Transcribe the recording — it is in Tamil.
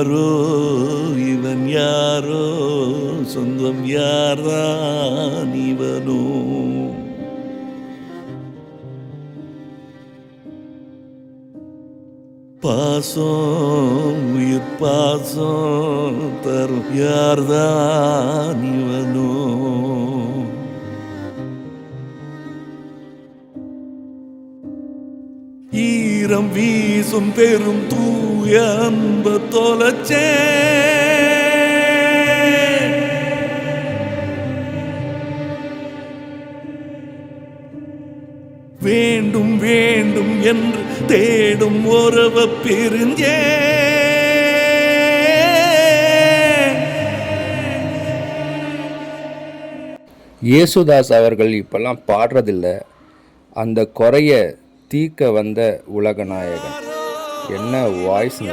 யாரோ இவன் யாரோ, சொந்தம் யார்தான் இவனோ. பாசம் உயிர் பாசம் தரும் யார்தான் இவனோ. ஈரம் வீசும் பெரும் தூய அன்ப தொலைச்சே, வேண்டும் வேண்டும் என்று தேடும் உறவ பிரிஞ்சே. இயேசுதாஸ் அவர்கள் இப்பெல்லாம் பாடுறதில்ல. அந்த குறைய தீர்க்க வந்த உலகநாயகன். என்ன வாய்ஸ்ங்க.